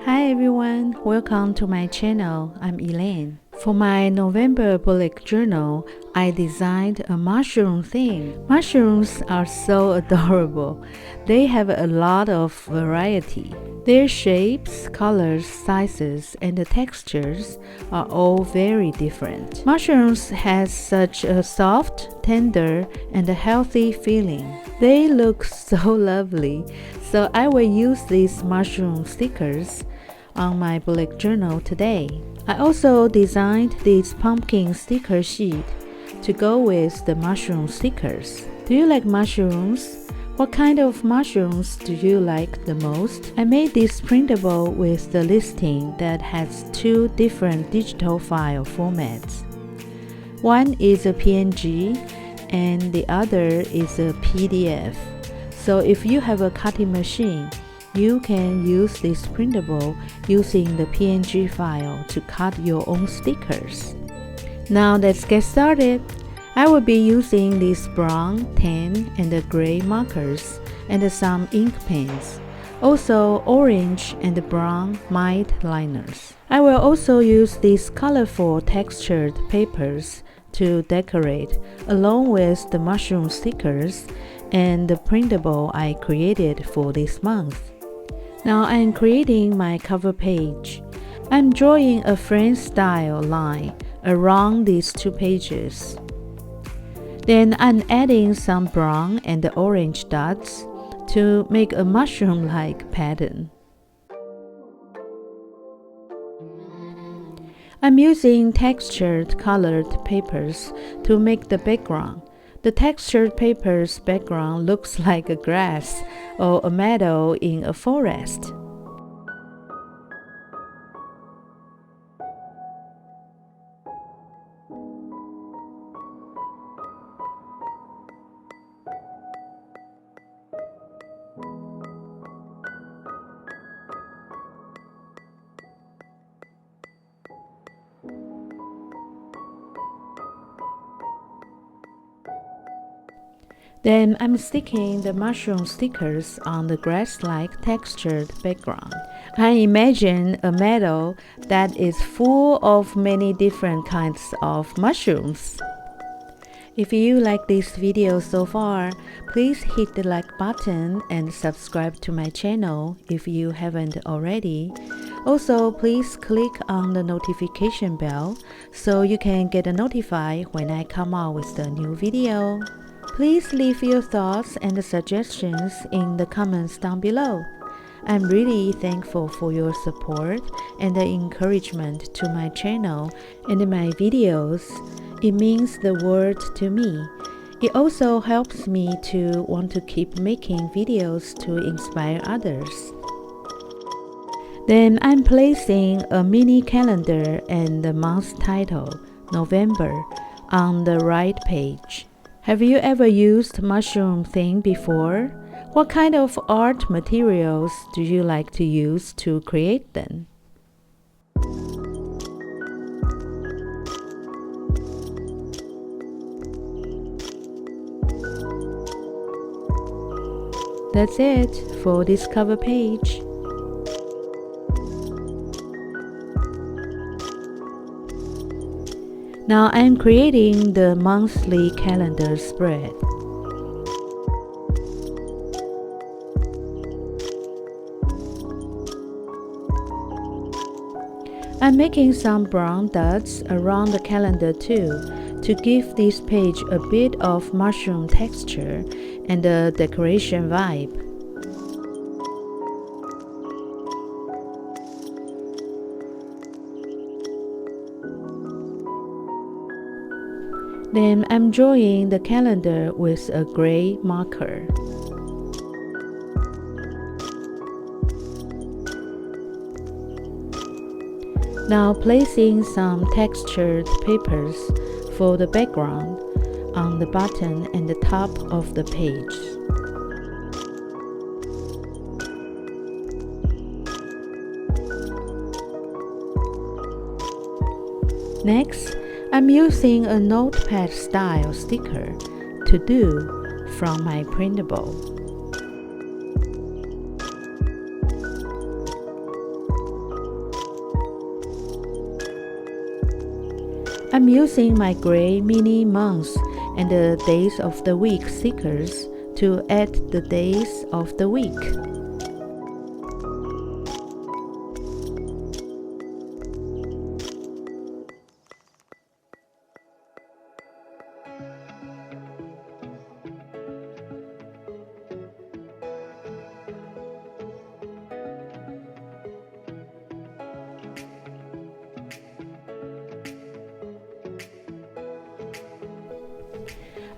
Hi everyone, welcome to my channel. I'm Elaine. For my November bullet journal, I designed a mushroom theme. Mushrooms are so adorable. They have a lot of variety. Their shapes, colors, sizes, and the textures are all very different. Mushrooms has such a soft, tender, and a healthy feeling. They look so lovely, so I will use these mushroom stickers on my bullet journal today. I also designed this pumpkin sticker sheet to go with the mushroom stickers. Do you like mushrooms? What kind of mushrooms do you like the most? I made this printable with the listing that has two different digital file formats. One is a PNG and the other is a PDF. So if you have a cutting machine, you can use this printable using the PNG file to cut your own stickers. Now let's get started. I will be using these brown, tan, and gray markers and some ink pens. Also orange and brown mild liners. I will also use these colorful textured papers to decorate along with the mushroom stickers and the printable I created for this month. Now I'm creating my cover page. I'm drawing a French style line around these two pages. Then I'm adding some brown and orange dots to make a mushroom-like pattern. I'm using textured colored papers to make the background. The textured paper's background looks like a grass or a meadow in a forest. Then I'm sticking the mushroom stickers on the grass-like textured background. I imagine a meadow that is full of many different kinds of mushrooms. If you like this video so far, please hit the like button and subscribe to my channel if you haven't already. Also, please click on the notification bell so you can get notified when I come out with a new video. Please leave your thoughts and suggestions in the comments down below. I'm really thankful for your support and the encouragement to my channel and my videos. It means the world to me. It also helps me to want to keep making videos to inspire others. Then I'm placing a mini calendar and the month title, November, on the right page. Have you ever used mushroom theme before? What kind of art materials do you like to use to create them? That's it for this cover page. Now I'm creating the monthly calendar spread. I'm making some brown dots around the calendar too, to give this page a bit of mushroom texture and a decoration vibe. Then I'm drawing the calendar with a gray marker. Now placing some textured papers for the background on the bottom and the top of the page. Next, I'm using a notepad style sticker to do from my printable. I'm using my gray mini months and the days of the week stickers to add the days of the week.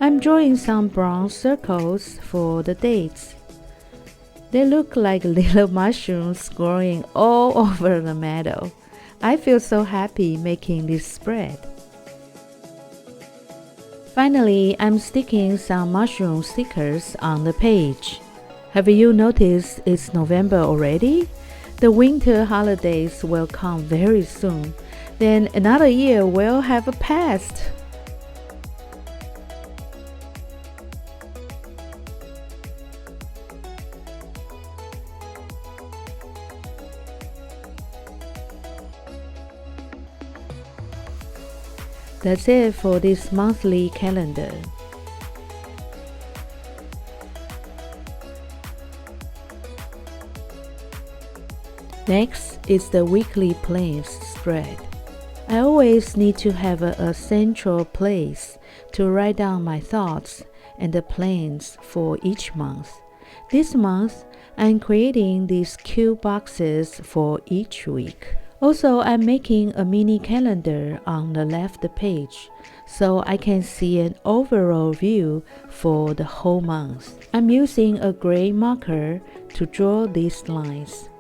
I'm drawing some brown circles for the dates. They look like little mushrooms growing all over the meadow. I feel so happy making this spread. Finally, I'm sticking some mushroom stickers on the page. Have you noticed it's November already? The winter holidays will come very soon. Then another year will have passed. That's it for this monthly calendar. Next is the weekly plans spread. I always need to have a central place to write down my thoughts and the plans for each month. This month, I'm creating these cute boxes for each week. Also, I'm making a mini calendar on the left page so I can see an overall view for the whole month. I'm using a gray marker to draw these lines.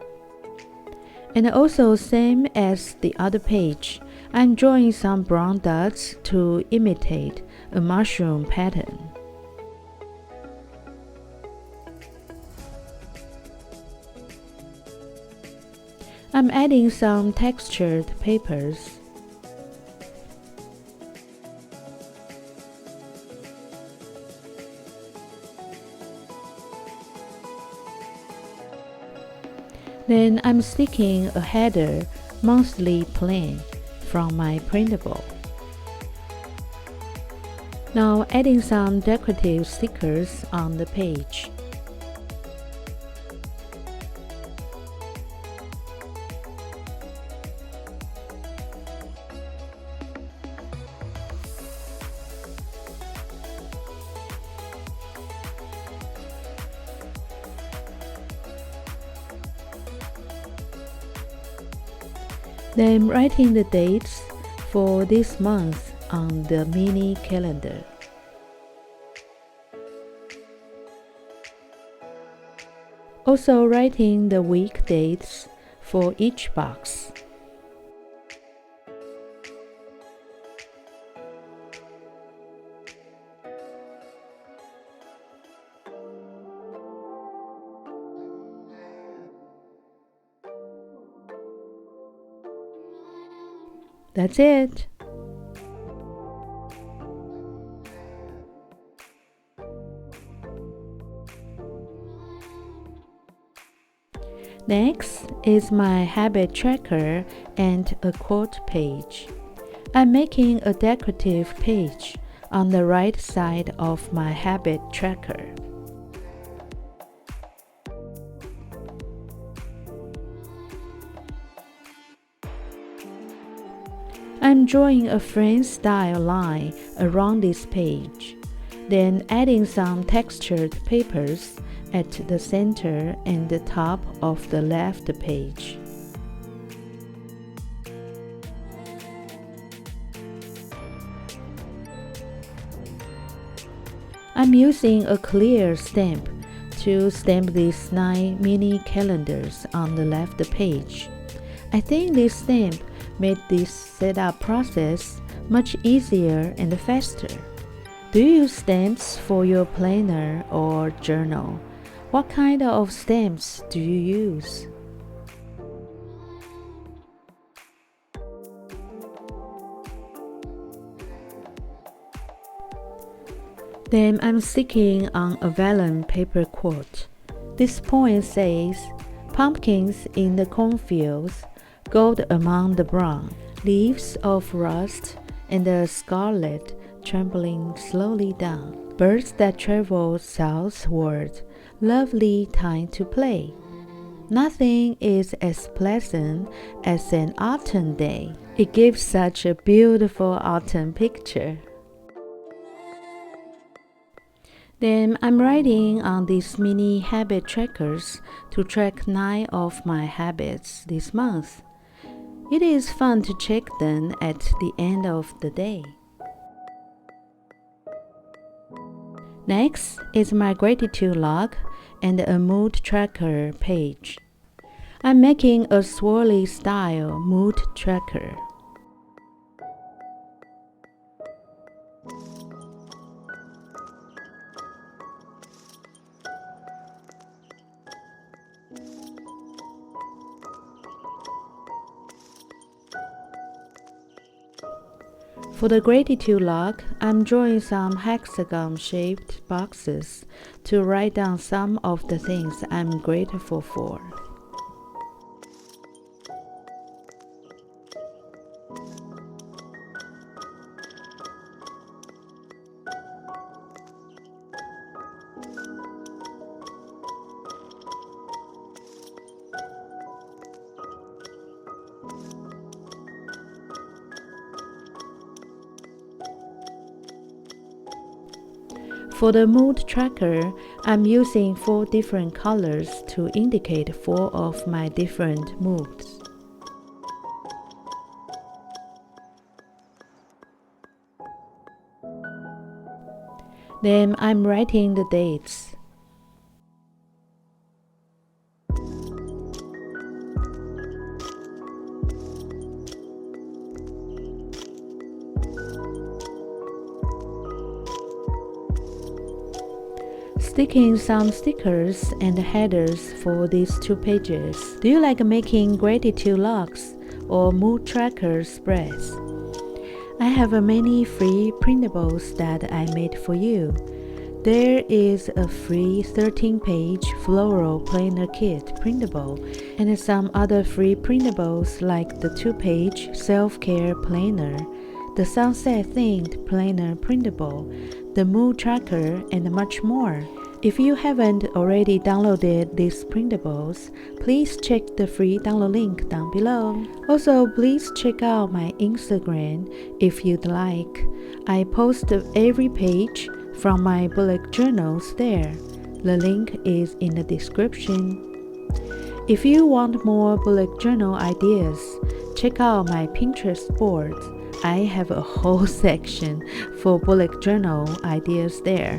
And also, same as the other page, I'm drawing some brown dots to imitate a mushroom pattern. I'm adding some textured papers. Then I'm sticking a header monthly plan from my printable. Now adding some decorative stickers on the page. Then writing the dates for this month on the mini calendar. Also writing the week dates for each box. That's it. Next is my habit tracker and a quote page. I'm making a decorative page on the right side of my habit tracker. I'm drawing a frame-style line around this page, then adding some textured papers at the center and the top of the left page. I'm using a clear stamp to stamp these 9 mini calendars on the left page. I think this stamp made this setup process much easier and faster. Do you use stamps for your planner or journal? What kind of stamps do you use? Then I'm sticking on a vellum paper quote. This poem says, "Pumpkins in the cornfields, gold among the brown, leaves of rust and the scarlet trembling slowly down. Birds that travel southward, lovely time to play. Nothing is as pleasant as an autumn day. It gives such a beautiful autumn picture. Then I'm writing on these mini habit trackers to track 9 of my habits this month. It is fun to check them at the end of the day. Next is my gratitude log and a mood tracker page. I'm making a swirly style mood tracker. For the gratitude log, I'm drawing some hexagon-shaped boxes to write down some of the things I'm grateful for. For the mood tracker, I'm using 4 different colors to indicate 4 of my different moods. Then I'm writing the dates. Sticking some stickers and headers for these 2 pages. Do you like making gratitude logs or mood tracker spreads? I have many free printables that I made for you. There is a free 13-page floral planner kit printable and some other free printables like the 2-page self-care planner, the sunset-themed planner printable, the mood tracker, and much more. If you haven't already downloaded these printables, please check the free download link down below. Also, please check out my Instagram if you'd like. I post every page from my bullet journals there. The link is in the description. If you want more bullet journal ideas, check out my Pinterest board. I have a whole section for bullet journal ideas there.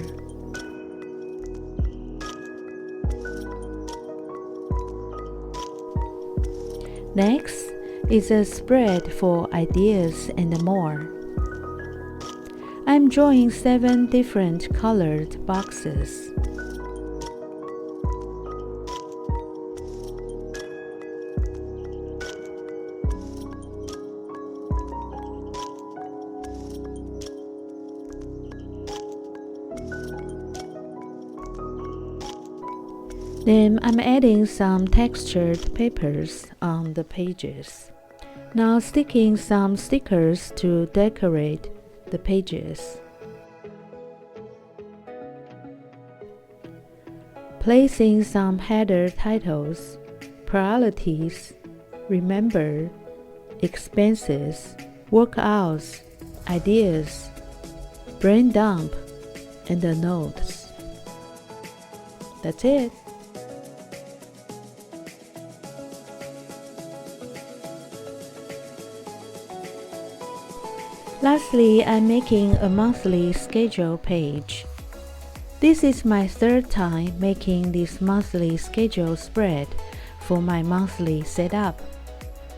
Next is a spread for ideas and more. I'm drawing 7 different colored boxes. Then I'm adding some textured papers on the pages. Now sticking some stickers to decorate the pages. Placing some header titles, priorities, remember, expenses, workouts, ideas, brain dump, and the notes. That's it. Lastly, I'm making a monthly schedule page. This is my 3rd time making this monthly schedule spread for my monthly setup.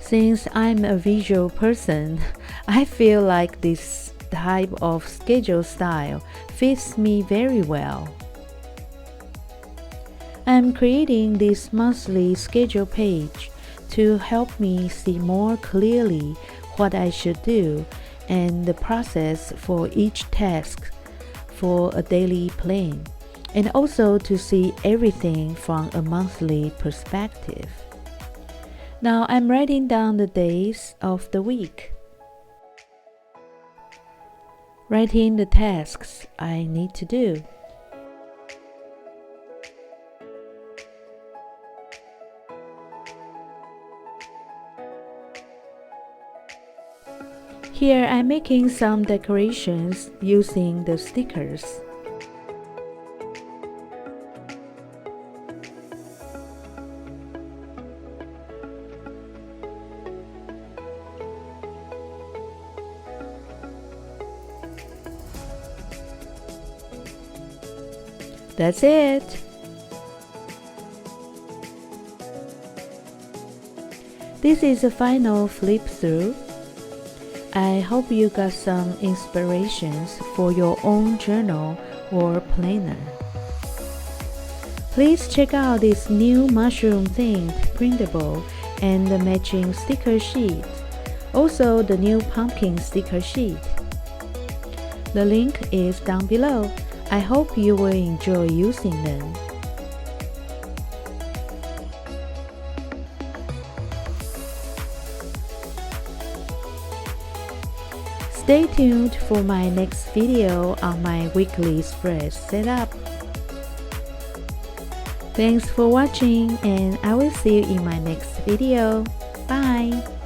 Since I'm a visual person, I feel like this type of schedule style fits me very well. I'm creating this monthly schedule page to help me see more clearly what I should do and the process for each task for a daily plan, and also to see everything from a monthly perspective. Now I'm writing down the days of the week. writing the tasks I need to do. Here I'm making some decorations using the stickers. That's it. This is the final flip through. I hope you got some inspirations for your own journal or planner. Please check out this new mushroom-themed printable and the matching sticker sheet. Also the new pumpkin sticker sheet. The link is down below. I hope you will enjoy using them. Stay tuned for my next video on my weekly spread setup. Thanks for watching, and I will see you in my next video. Bye!